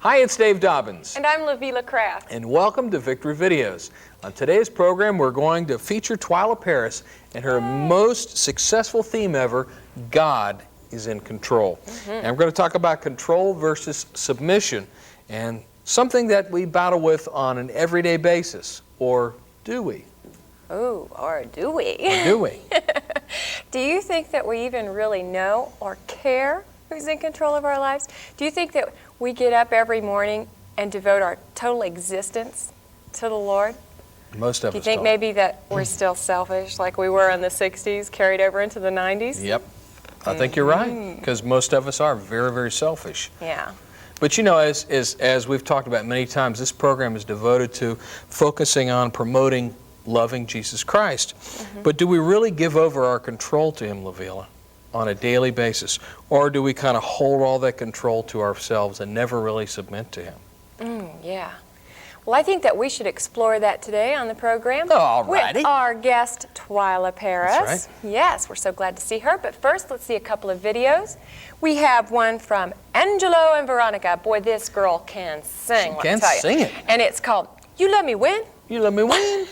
Hi, it's Dave Dobbins. And I'm Lavila Kraft. And welcome to Victory Videos. On today's program, we're going to feature Twila Paris and her most successful theme ever, God is in control. And we're going to talk about control versus submission, and something that we battle with on an everyday basis. Or do we? Ooh, or do we? Or do we? Do you think that we even really know or care who's in control of our lives? Do you think that we get up every morning and devote our total existence to the Lord? Most of us Do you think don't. maybe that we're still selfish like we were in the 60s, carried over into the 90s? Yep. I think you're right, because most of us are very, very selfish. Yeah. But you know, as we've talked about many times, this program is devoted to focusing on promoting loving Jesus Christ. But do we really give over our control to Him, Lavila, on a daily basis? Or do we kind of hold all that control to ourselves and never really submit to Him? Yeah. Well, I think that we should explore that today on the program Alrighty. with our guest, Twila Paris. That's right. Yes, we're so glad to see her. But first, let's see a couple of videos. We have one from Angelo and Veronica. Boy, this girl can sing. She can sing it. And it's called You Let Me Win. You let me win.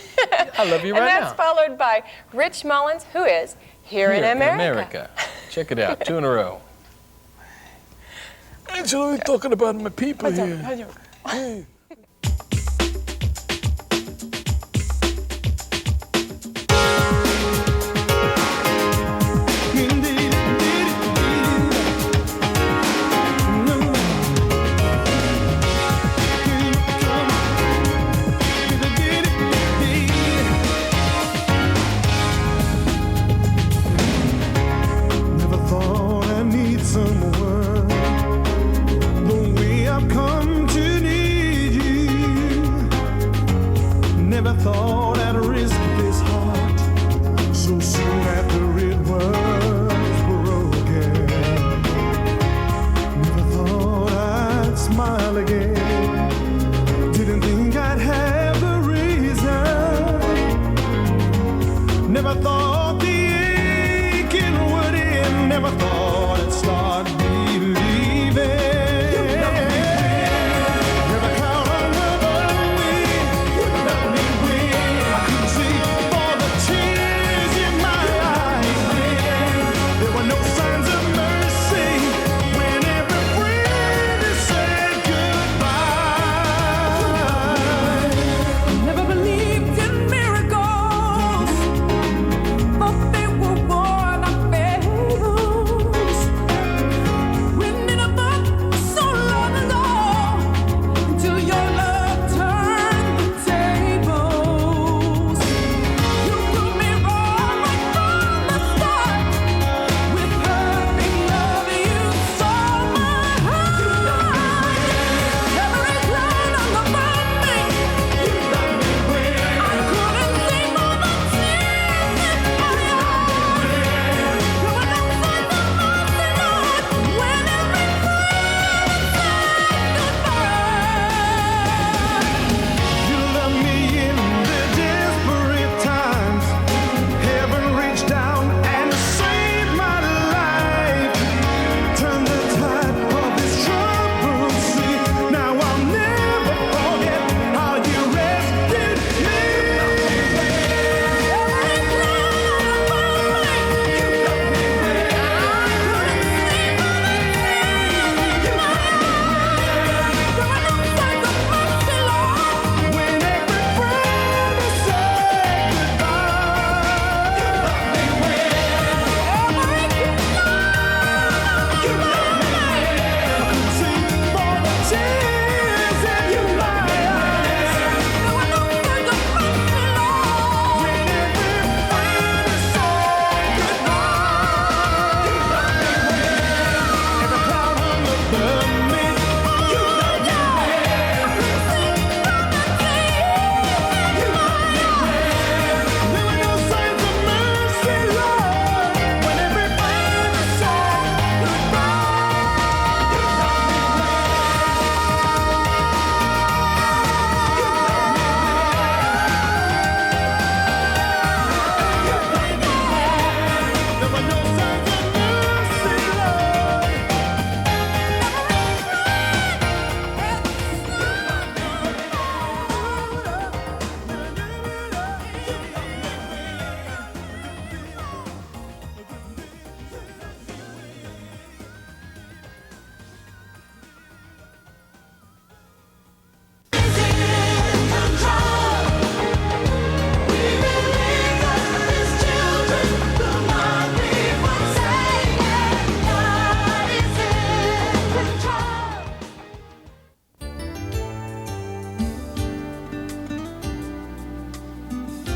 I love you right now. And that's followed by Rich Mullins, who is Here in America. Check it out, 2 in a row. Angelo, you're talking about my people here. Hey. Thought I'd risk this heart so soon after it was broken. Never thought I'd smile again. Didn't think I'd have the reason. Never thought the aching would end. Never thought I'd start believing.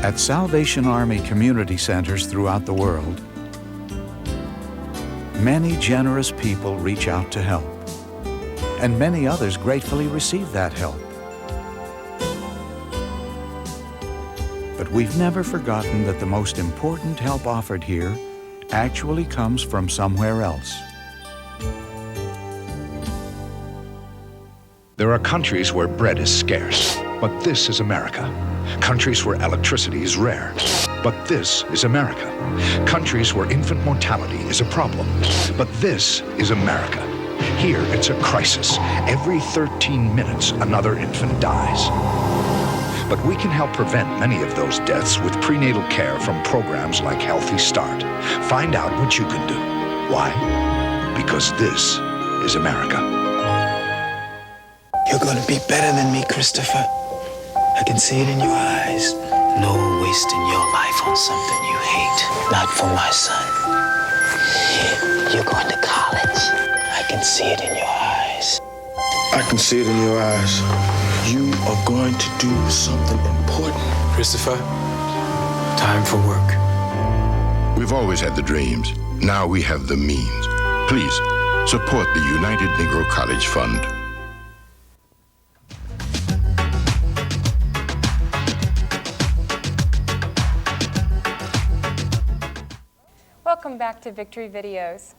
At Salvation Army community centers throughout the world, many generous people reach out to help, and many others gratefully receive that help. But we've never forgotten that the most important help offered here actually comes from somewhere else. There are countries where bread is scarce, but this is America. Countries where electricity is rare, but this is America. Countries where infant mortality is a problem, but this is America. Here, it's a crisis. Every 13 minutes, another infant dies. But we can help prevent many of those deaths with prenatal care from programs like Healthy Start. Find out what you can do. Why? Because this is America. You're gonna be better than me, Christopher. I can see it in your eyes. No wasting your life on something you hate. Not for my son. You're going to college. I can see it in your eyes. I can see it in your eyes. You are going to do something important. Christopher, time for work. We've always had the dreams. Now we have the means. Please, support the United Negro College Fund. Welcome back to Victory Videos.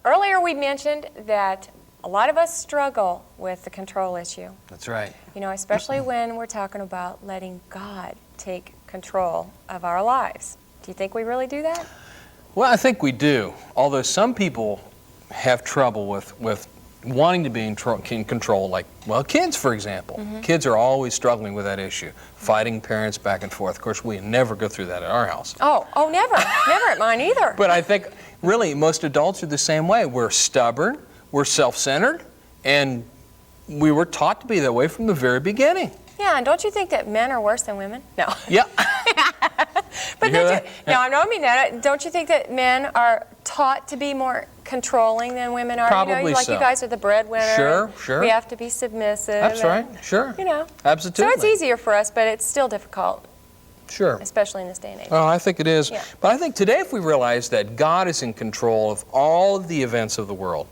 Earlier we mentioned that a lot of us struggle with the control issue. That's right. You know, especially when we're talking about letting God take control of our lives. Do you think we really do that? Well, I think we do. Although some people have trouble with wanting to be in control, like, well, kids, for example. Kids are always struggling with that issue, fighting parents back and forth. Of course, we never go through that at our house. Oh, never. Never at mine either. But I think, really, most adults are the same way. We're stubborn, we're self-centered, and we were taught to be that way from the very beginning. Yeah, and don't you think that men are worse than women? No. Yeah. But You hear don't that? no, I don't mean that. Don't you think that men are taught to be more controlling than women are? Probably you know, like so. you guys are the breadwinner. Sure, and sure. We have to be submissive. That's and, right, sure. You know. Absolutely. So it's easier for us, but it's still difficult, Sure. especially in this day and age. Oh, I think it is. Yeah. But I think today if we realize that God is in control of all of the events of the world,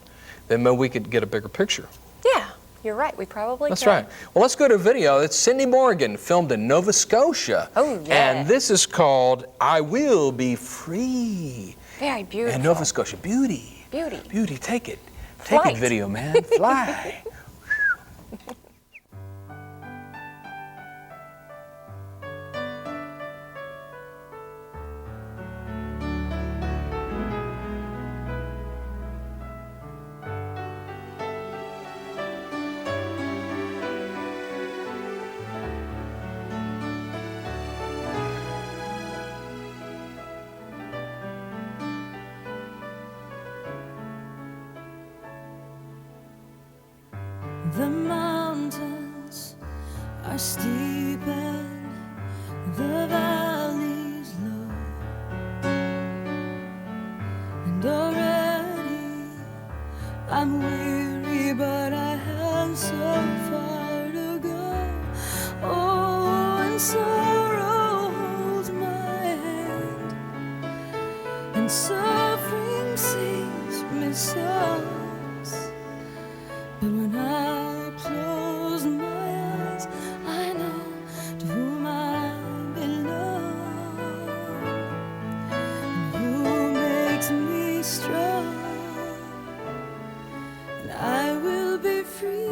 then maybe we could get a bigger picture. Yeah, you're right. We probably That's can. right. Well, let's go to a video. It's Cindy Morgan, filmed in Nova Scotia. Oh, yeah. And this is called I Will Be Free. Very beautiful. And Nova Scotia, beauty. Beauty. Beauty, take it. Take it, Flight. video man. Fly. The mountains are steep and the valleys low, and already I'm weary, but I have so far to go. Oh, and sorrow holds my hand, and suffering sings me songs. But when I close my eyes, I know to whom I belong, and who makes me strong, and I will be free.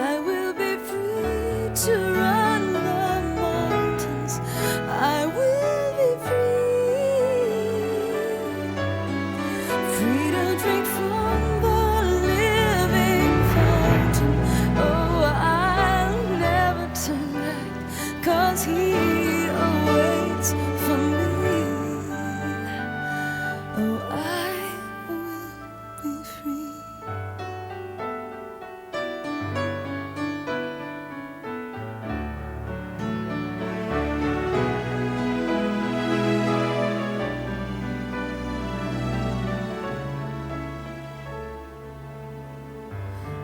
I will be free to run the mountains. I will be free. Free to drink from the living fountain. Oh, I'll never turn back, 'cause He awaits for me. Oh, I will be free.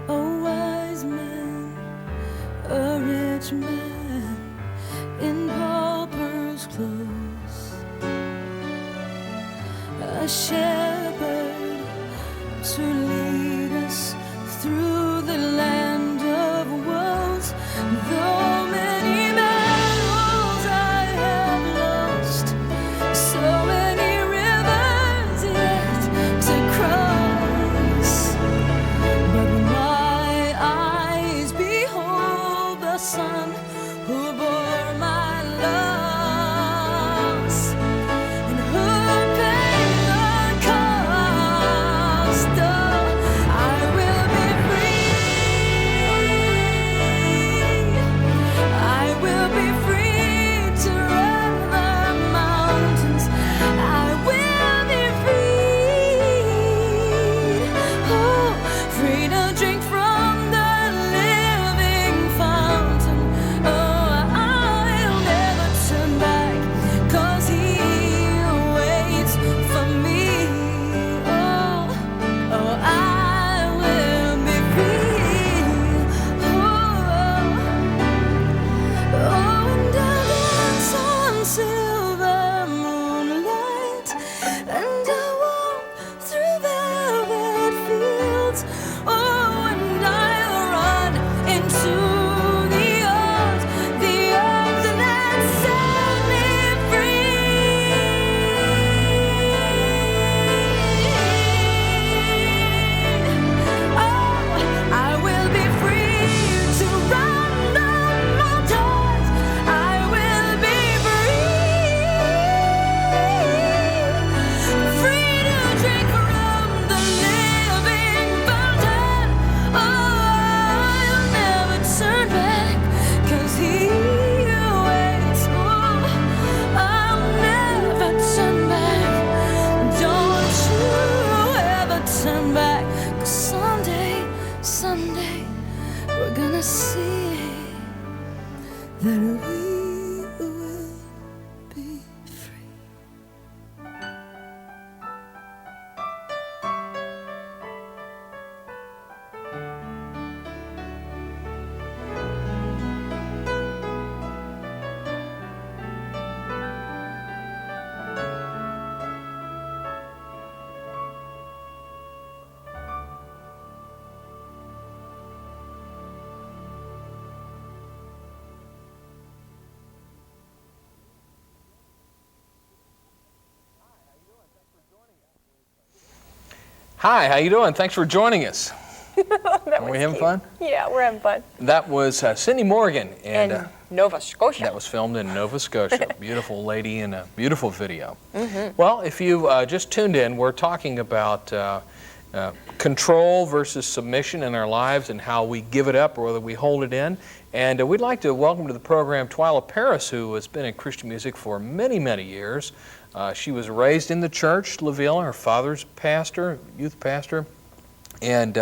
A wise man rich man in pauper's clothes, a shepherd to lead us through the land of woes. Though many battles I have lost, so many rivers yet to cross, but when my eyes behold the Son who bore my loss, and who paid the cost, oh, I will be free. I will be free to run the mountains. I will be free. Oh, free to drink from the living fountain. Oh, I'll never turn back, 'cause He waits for me. Oh, I will be free. Oh, and I'll dance on silver moonlight, and I'll walk through velvet fields. Oh, and I'll run into the arms that set me free. Oh, I will be free to run the mountains. I will be free, free to drink from the living fountain. Oh, I'll never turn back, 'cause He waits. Oh, I'll never turn back. Don't you ever turn back, 'cause someday, we're gonna see that we will be free. Hi, how you doing? Thanks for joining us. That Are we was having cute. fun? Yeah, we're having fun. That was Cindy Morgan, and In Nova Scotia. that was filmed in Nova Scotia. Beautiful lady in a beautiful video. Well, if you just tuned in, we're talking about control versus submission in our lives and how we give it up or whether we hold it in. And we'd like to welcome to the program Twila Paris, who has been in Christian music for many, many years. She was raised in the church, LaVille. Her father's pastor, youth pastor, and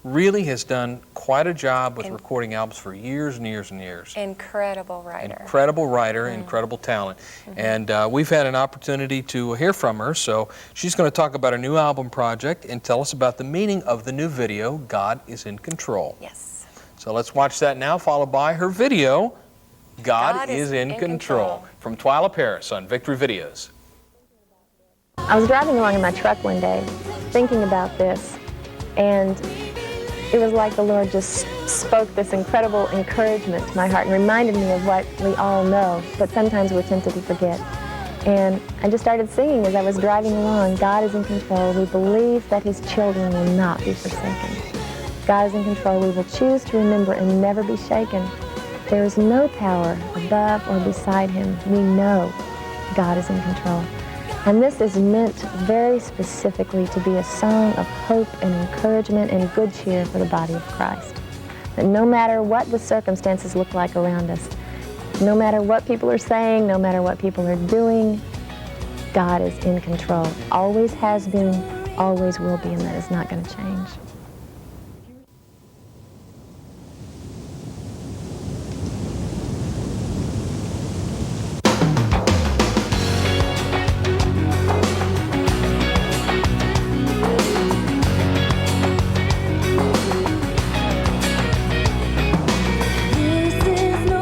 really has done quite a job with recording albums for years and years and years. Incredible writer. Incredible writer, incredible talent. And we've had an opportunity to hear from her, so she's going to talk about her new album project and tell us about the meaning of the new video, God is in Control. Yes. So let's watch that now, followed by her video, God is in Control, from Twila Paris on Victory Videos. I was driving along in my truck one day, thinking about this, and it was like the Lord just spoke this incredible encouragement to my heart and reminded me of what we all know, but sometimes we're tempted to forget. And I just started singing as I was driving along, God is in control. We believe that His children will not be forsaken. God is in control. We will choose to remember and never be shaken. There is no power above or beside Him. We know God is in control. And this is meant very specifically to be a song of hope and encouragement and good cheer for the body of Christ. That no matter what the circumstances look like around us, no matter what people are saying, no matter what people are doing, God is in control. Always has been, always will be, and that is not going to change. This is no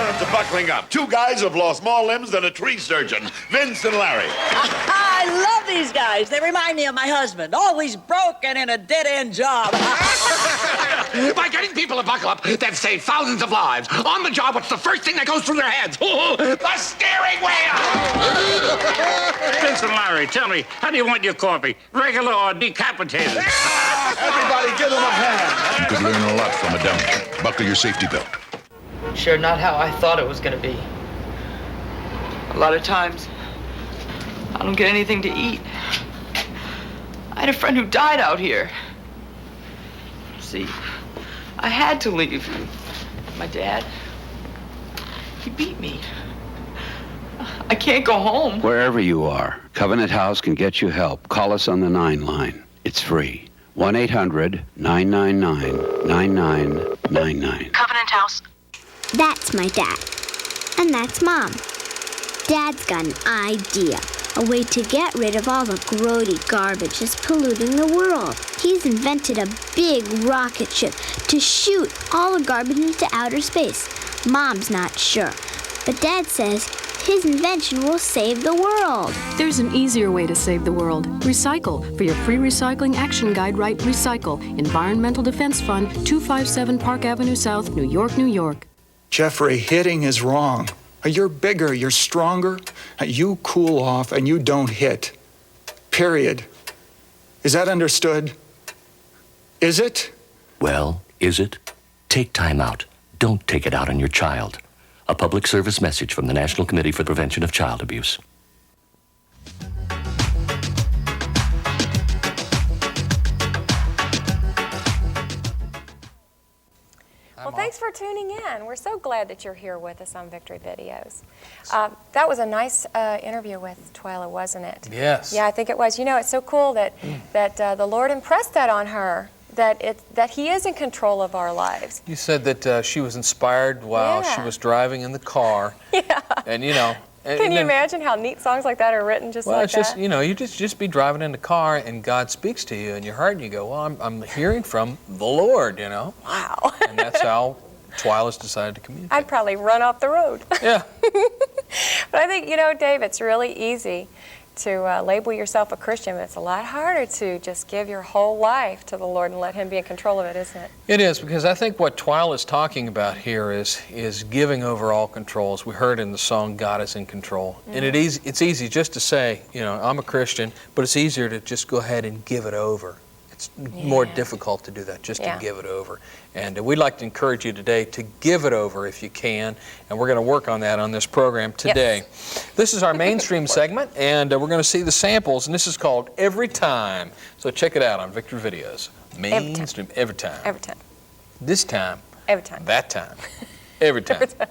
veterans are buckling up. Two guys have lost more limbs than a tree surgeon, Vince and Larry. I love these guys. They remind me of my husband, always broken in a dead-end job. By getting people to buckle up, they've saved thousands of lives. On the job, what's the first thing that goes through their heads? The steering wheel! Vince and Larry, tell me, how do you want your coffee? Regular or decapitated? Everybody give them a hand. You could learn a lot from a dummy. Buckle your safety belt. Sure, not how I thought it was gonna be. A lot of times, I don't get anything to eat. I had a friend who died out here. See, I had to leave. My dad, he beat me. I can't go home. Wherever you are, Covenant House can get you help. Call us on the 9 line. It's free. 1-800-999-9999. Covenant House. That's my dad. And that's Mom. Dad's got an idea. A way to get rid of all the grody garbage that's polluting the world. He's invented a big rocket ship to shoot all the garbage into outer space. Mom's not sure, but Dad says his invention will save the world. There's an easier way to save the world. Recycle. For your free recycling action guide, write Recycle. Environmental Defense Fund, 257 Park Avenue South, New York, New York. Jeffrey, hitting is wrong. You're bigger, you're stronger. You cool off and you don't hit. Period. Is that understood? Is it? Well, is it? Take time out. Don't take it out on your child. A public service message from the National Committee for the Prevention of Child Abuse. Well, thanks for tuning in. We're so glad that you're here with us on Victory Videos. That was a nice interview with Twila, wasn't it? Yes. Yeah, I think it was. You know, it's so cool that the Lord impressed that on her, that He is in control of our lives. You said that she was inspired while she was driving in the car. Yeah. And, you know. Can you imagine how neat songs like that are written just well, like it's just, that? you know, you just be driving in the car and God speaks to you in your heart and you go, well, I'm hearing from the Lord, you know. Wow. And that's how Twila's decided to communicate. I'd probably run off the road. Yeah. But I think, you know, Dave, it's really easy to label yourself a Christian, but it's a lot harder to just give your whole life to the Lord and let Him be in control of it, isn't it? It is, because I think what Twila is talking about here is giving over all control. As we heard in the song, God is in control. Mm-hmm. And it's easy just to say, you know, I'm a Christian, but it's easier to just go ahead and give it over. It's more difficult to do that, just to give it over. And we'd like to encourage you today to give it over if you can, and we're going to work on that on this program today. Yes. This is our mainstream segment, and we're going to see the samples, and this is called Every Time. So check it out on Victory Videos. Mainstream, every time. Every time. This time. Every time. That time. Every time. Every time.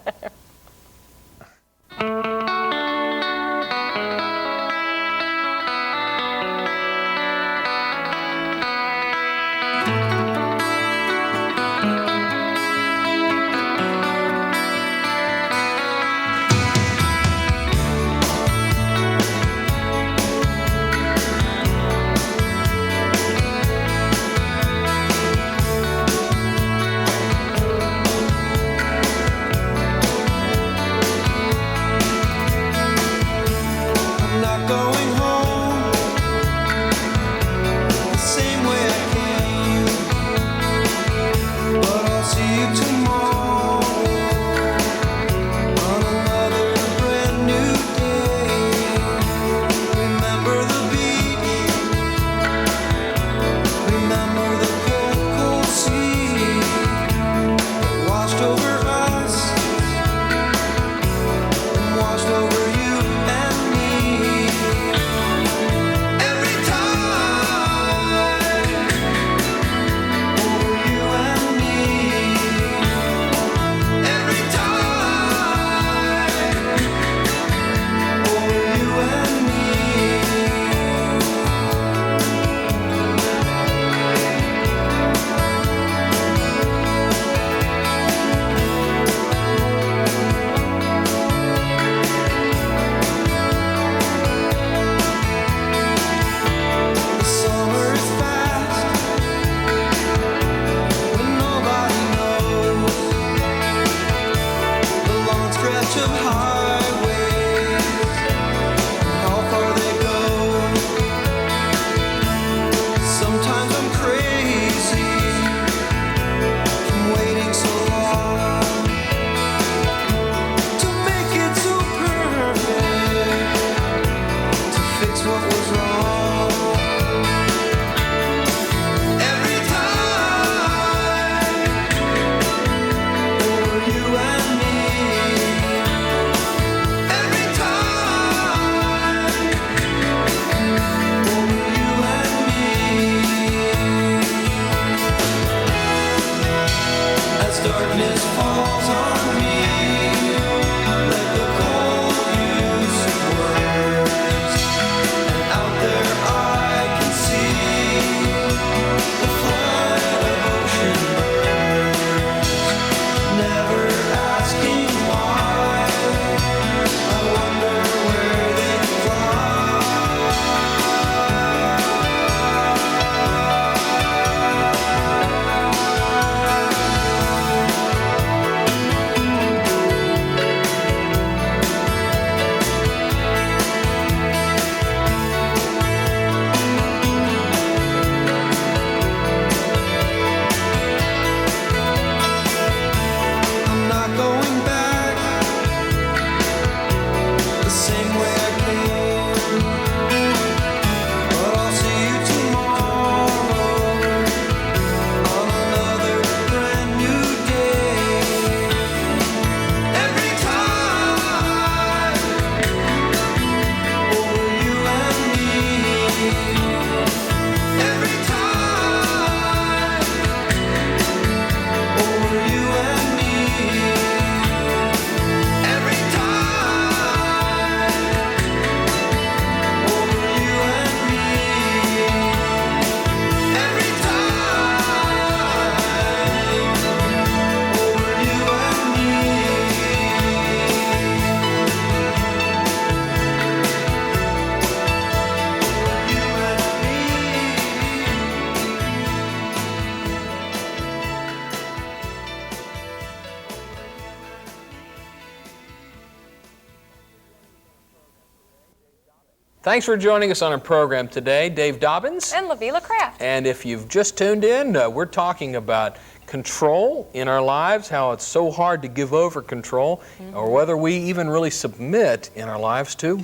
Thanks for joining us on our program today. Dave Dobbins. And Lavila Kraft. And if you've just tuned in, we're talking about control in our lives, how it's so hard to give over control, or whether we even really submit in our lives to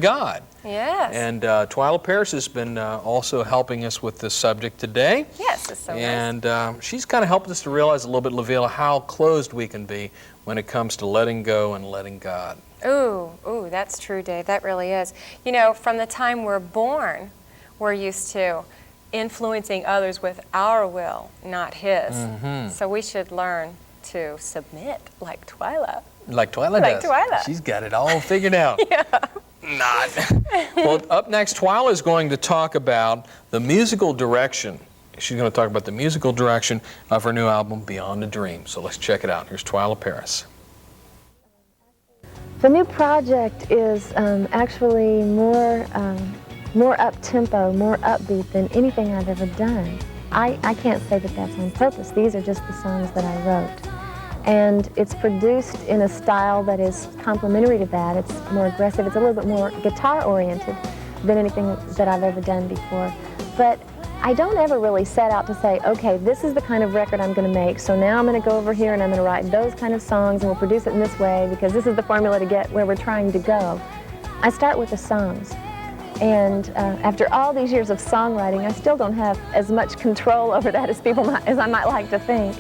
God. Yes. And Twila Paris has been also helping us with this subject today. Yes, it's so nice. And she's kind of helped us to realize a little bit, Lavila, how closed we can be when it comes to letting go and letting God. Ooh, that's true, Dave. That really is. You know, from the time we're born, we're used to influencing others with our will, not his. So we should learn to submit like Twila. Like Twila Like does. Twila. She's got it all figured out. Yeah. Not. Well, up next, Twila is going to talk about the musical direction. She's going to talk about the musical direction of her new album, Beyond a Dream. So let's check it out. Here's Twila Paris. The new project is actually more up-tempo, more upbeat than anything I've ever done. I can't say that that's on purpose. These are just the songs that I wrote. And it's produced in a style that is complementary to that. It's more aggressive. It's a little bit more guitar-oriented than anything that I've ever done before. But I don't ever really set out to say, okay, this is the kind of record I'm going to make, so now I'm going to go over here and I'm going to write those kind of songs and we'll produce it in this way because this is the formula to get where we're trying to go. I start with the songs. And after all these years of songwriting, I still don't have as much control over that as I might like to think.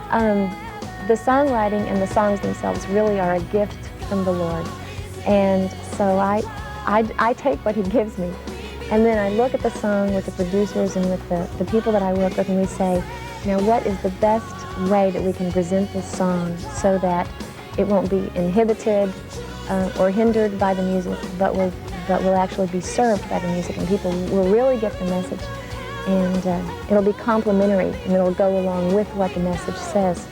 The songwriting and the songs themselves really are a gift from the Lord. And so I take what he gives me. And then I look at the song with the producers and with the people that I work with, and we say, now what is the best way that we can present this song so that it won't be inhibited or hindered by the music, but will actually be served by the music, and people will really get the message. And it'll be complementary, and it'll go along with what the message says.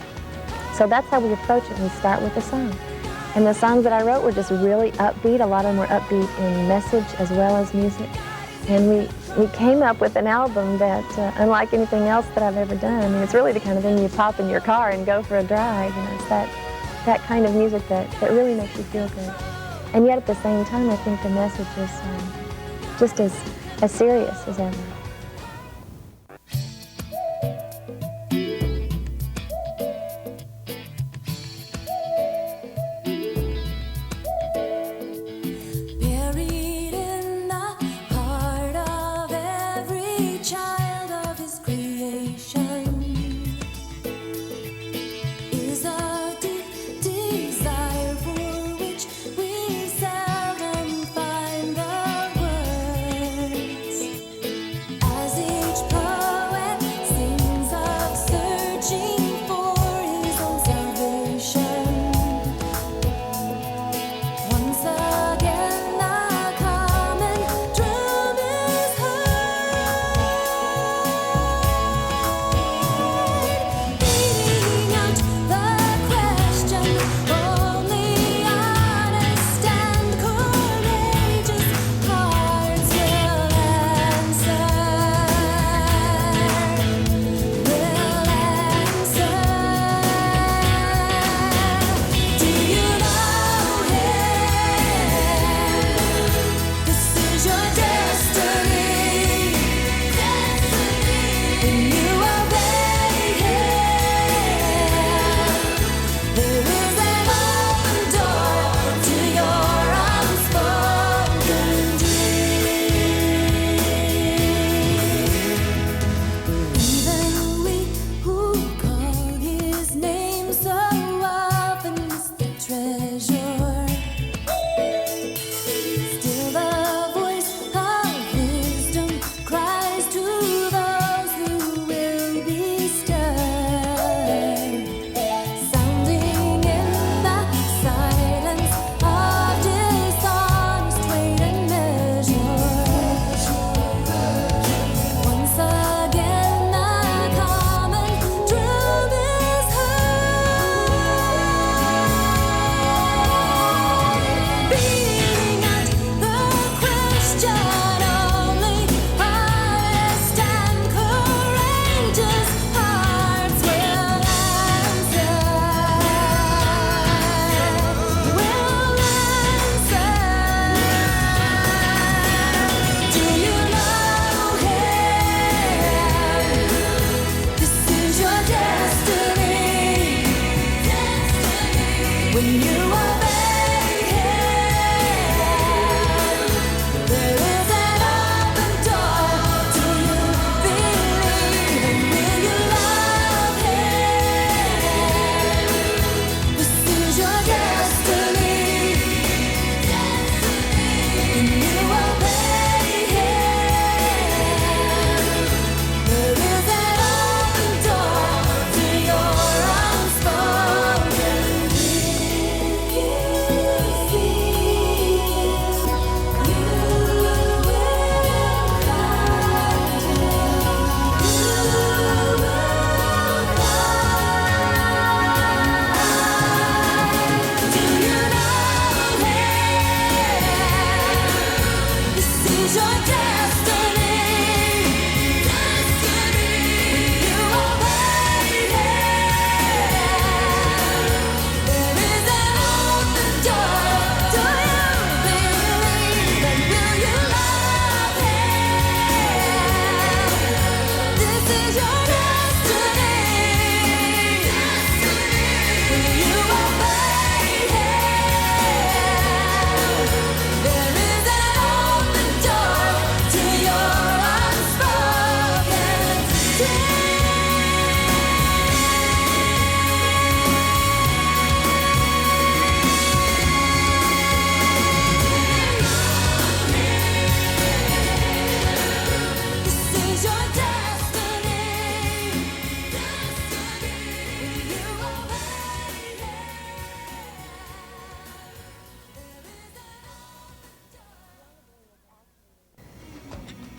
So that's how we approach it. We start with the song. And the songs that I wrote were just really upbeat. A lot of them were upbeat in message as well as music. And we came up with an album that, unlike anything else that I've ever done, I mean, it's really the kind of thing you pop in your car and go for a drive. You know, it's that kind of music that really makes you feel good. And yet at the same time, I think the message is just as serious as ever.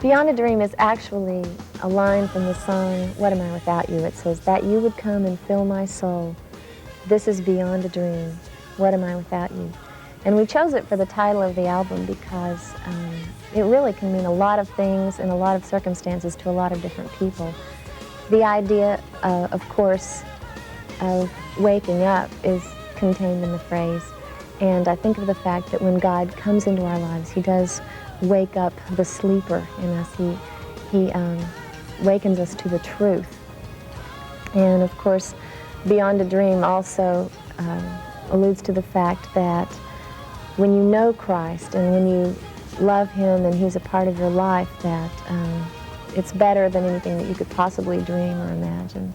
Beyond a Dream is actually a line from the song, What Am I Without You? It says, that you would come and fill my soul. This is beyond a dream. What am I without you? And we chose it for the title of the album because it really can mean a lot of things in a lot of circumstances to a lot of different people. The idea, of course, of waking up is contained in the phrase. And I think of the fact that when God comes into our lives, He does wake up the sleeper in us. He wakens us to the truth. And of course, Beyond a Dream also alludes to the fact that when you know Christ and when you love Him and He's a part of your life, that it's better than anything that you could possibly dream or imagine.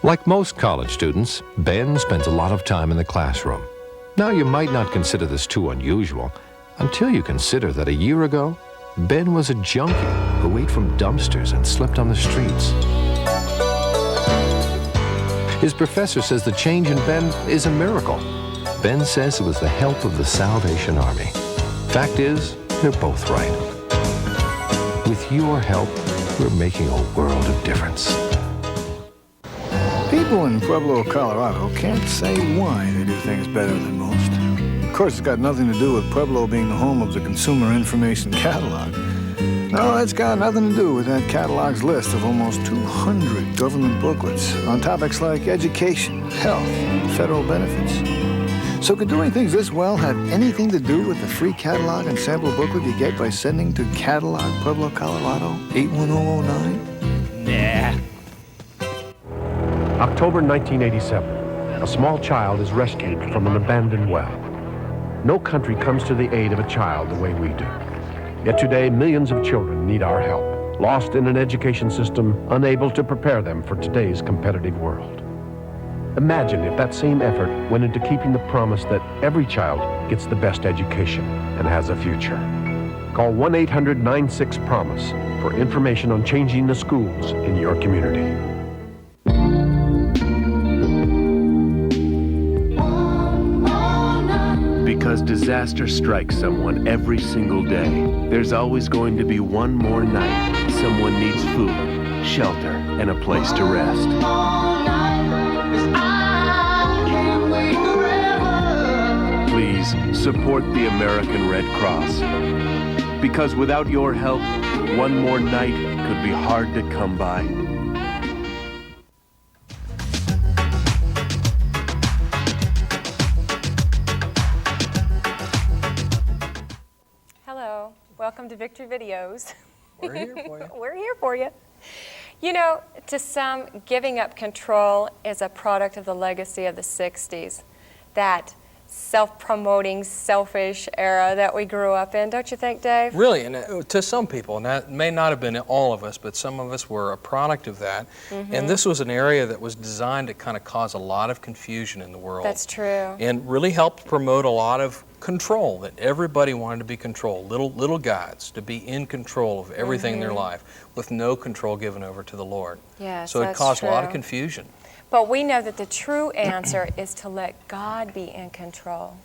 Like most college students, Ben spends a lot of time in the classroom. Now, you might not consider this too unusual until you consider that a year ago, Ben was a junkie who ate from dumpsters and slept on the streets. His professor says the change in Ben is a miracle. Ben says it was the help of the Salvation Army. Fact is, they're both right. With your help, we're making a world of difference. People in Pueblo, Colorado can't say why they do things better than most. Of course, it's got nothing to do with Pueblo being the home of the Consumer Information Catalog. No, it's got nothing to do with that catalog's list of almost 200 government booklets on topics like education, health, and federal benefits. So could doing things this well have anything to do with the free catalog and sample booklet you get by sending to Catalog, Pueblo, Colorado, 81009? Nah. October 1987. A small child is rescued from an abandoned well. No country comes to the aid of a child the way we do. Yet today, millions of children need our help, lost in an education system unable to prepare them for today's competitive world. Imagine if that same effort went into keeping the promise that every child gets the best education and has a future. Call 1-800-96-PROMISE for information on changing the schools in your community. Because disaster strikes someone every single day, there's always going to be one more night someone needs food, shelter, and a place to rest. Please support the American Red Cross. Because without your help, one more night could be hard to come by. Hello, welcome to Victory Videos. We're here for you. We're here for you. You know, to some, giving up control is a product of the legacy of the 60s. That self-promoting, selfish era that we grew up in, don't you think, Dave? Really, and to some people, and that may not have been all of us, but some of us were a product of that. And this was an area that was designed to kind of cause a lot of confusion in the world. That's true. And really helped promote a lot of control, that everybody wanted to be controlled, little guys, to be in control of everything in their life, with no control given over to the Lord. Yes, so it that's caused true. a lot of confusion. But we know that the true answer is to let God be in control.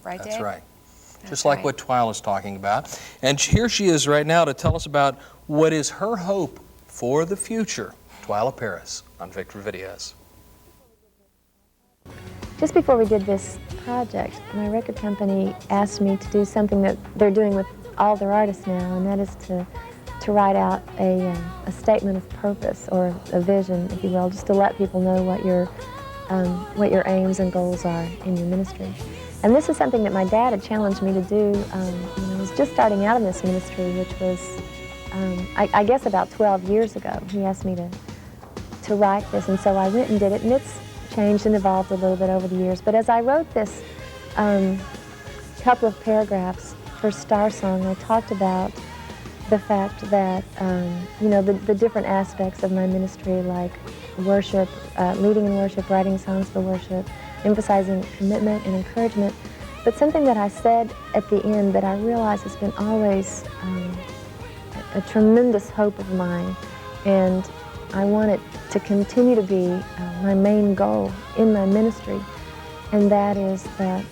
Right, Dave? That's right. That's Just like right. what Twila's talking about. And here she is right now to tell us about what is her hope for the future. Twila Paris on Victory Videos. Just before we did this project, my record company asked me to do something that they're doing with all their artists now, and that is to write out a statement of purpose, or a vision, if you will, just to let people know what your aims and goals are in your ministry. And this is something that my dad had challenged me to do when I was just starting out in this ministry, which was, I guess, about 12 years ago. He asked me to write this, and so I went and did it, and it's changed and evolved a little bit over the years. But as I wrote this couple of paragraphs for Star Song, I talked about the fact that, the different aspects of my ministry, like worship, leading in worship, writing songs for worship, emphasizing commitment and encouragement. But something that I said at the end that I realize has been always a tremendous hope of mine, and I want it to continue to be my main goal in my ministry, and that is that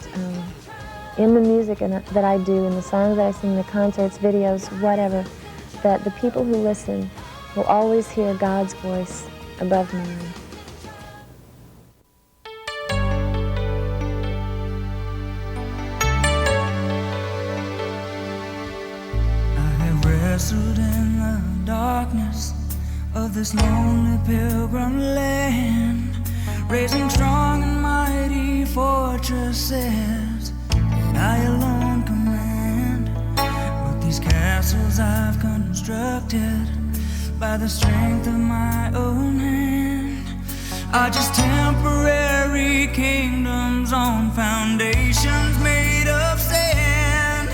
in the music that I do, in the songs that I sing, the concerts, videos, whatever, that the people who listen will always hear God's voice above mine. I have wrestled in the darkness of this lonely pilgrim land, raising strong and mighty fortresses I alone command. But these castles I've constructed by the strength of my own hand are just temporary kingdoms on foundations made of sand.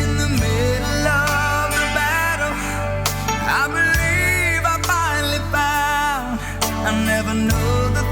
In the middle of the battle, I believe I finally found I never know the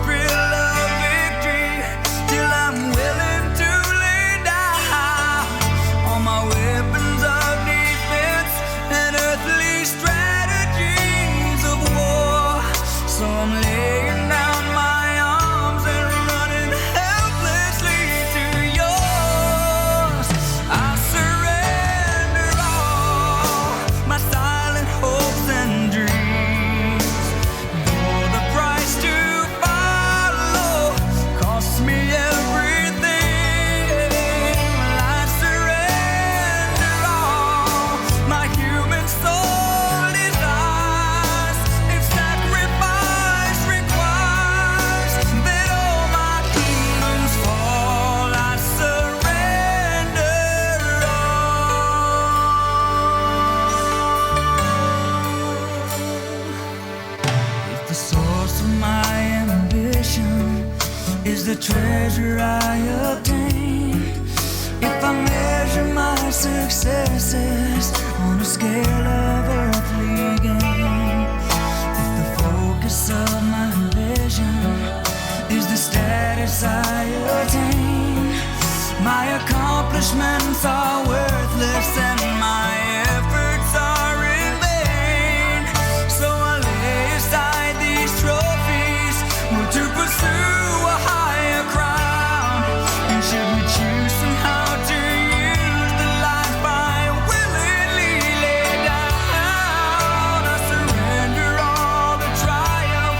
scale of earthly gain. If the focus of my vision is the status I attain, my accomplishments are worthless and my efforts are in vain. So I lay aside these trophies to pursue a higher crown. And should we choose somehow to use the life I willingly lay down, I surrender all the triumph,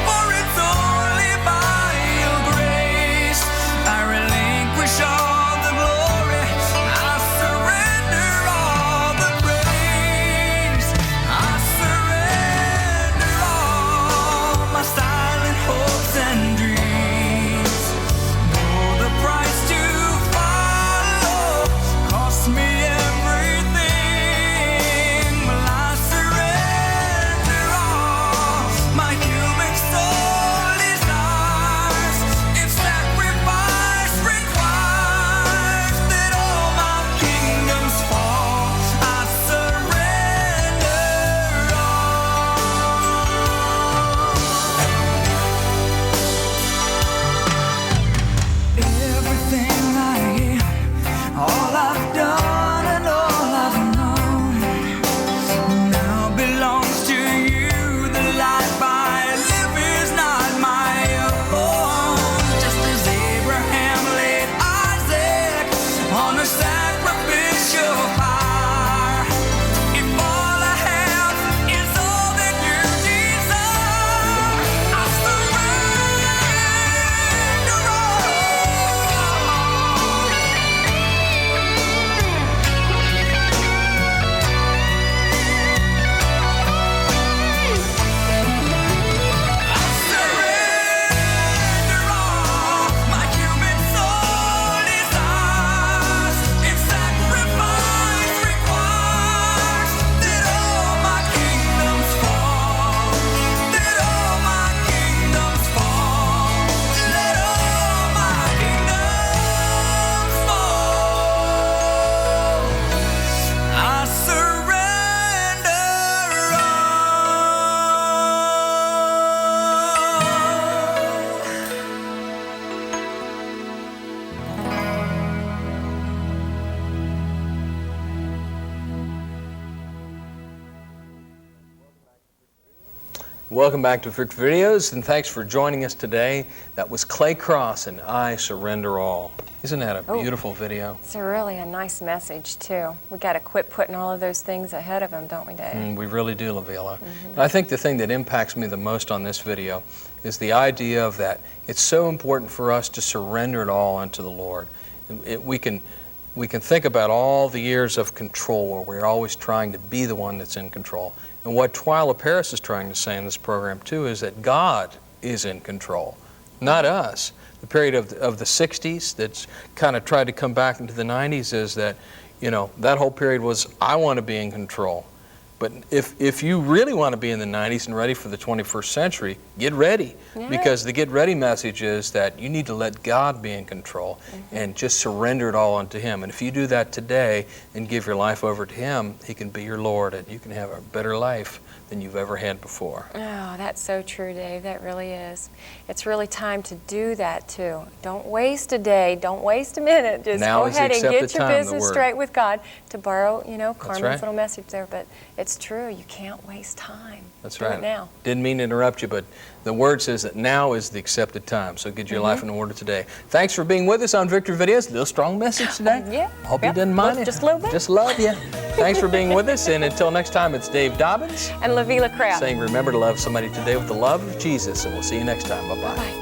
for it's only by your grace. I relinquish all the glory, I surrender all the praise. I surrender all my silent hopes and dreams. Though the price to follow cost me everything, well, I surrender all my human soul desires. If sacrifice requires that all my kingdoms fall, I surrender everything I am, all I've done and all I've known, now belongs to you. The life I live is not my own. Just as Abraham laid Isaac on a sacrificial fire, if all I have is all that you desire, I surrender all. Surrender all my human soul desires. If sacrifice requires that all my kingdoms fall, that all my kingdoms fall, let all my kingdoms fall. I surrender Welcome back to Victor Videos, and thanks for joining us today. That was Clay Cross and I Surrender All. Isn't that a beautiful video? It's really a nice message, too. We got to quit putting all of those things ahead of them, don't we, Dave? We really do, Lavila. I think the thing that impacts me the most on this video is the idea of that it's so important for us to surrender it all unto the Lord. We can think about all the years of control where we're always trying to be the one that's in control. And what Twila Paris is trying to say in this program, too, is that God is in control, not us. The period of the 60s that's kind of tried to come back into the 90s is that, that whole period was, I want to be in control. But if you really want to be in the 90s and ready for the 21st century, get ready. Yeah. Because the get ready message is that you need to let God be in control and just surrender it all unto Him. And if you do that today and give your life over to Him, He can be your Lord and you can have a better life than you've ever had before. Oh, that's so true, Dave. That really is. It's really time to do that, too. Don't waste a day. Don't waste a minute. Just now go ahead and get your business the word. Straight with God. To borrow, Carmen's right. little message there, but it's true. You can't waste time. That's do right. It now. Didn't mean to interrupt you, but the word says that now is the accepted time. So get your life in order today. Thanks for being with us on Victor Videos. A little strong message today. Yeah. Hope you didn't mind it. Just a little bit. Just love you. Thanks for being with us. And until next time, it's Dave Dobbins and Lavila Kraft saying remember to love somebody today with the love of Jesus. And we'll see you next time. Bye-bye. Bye.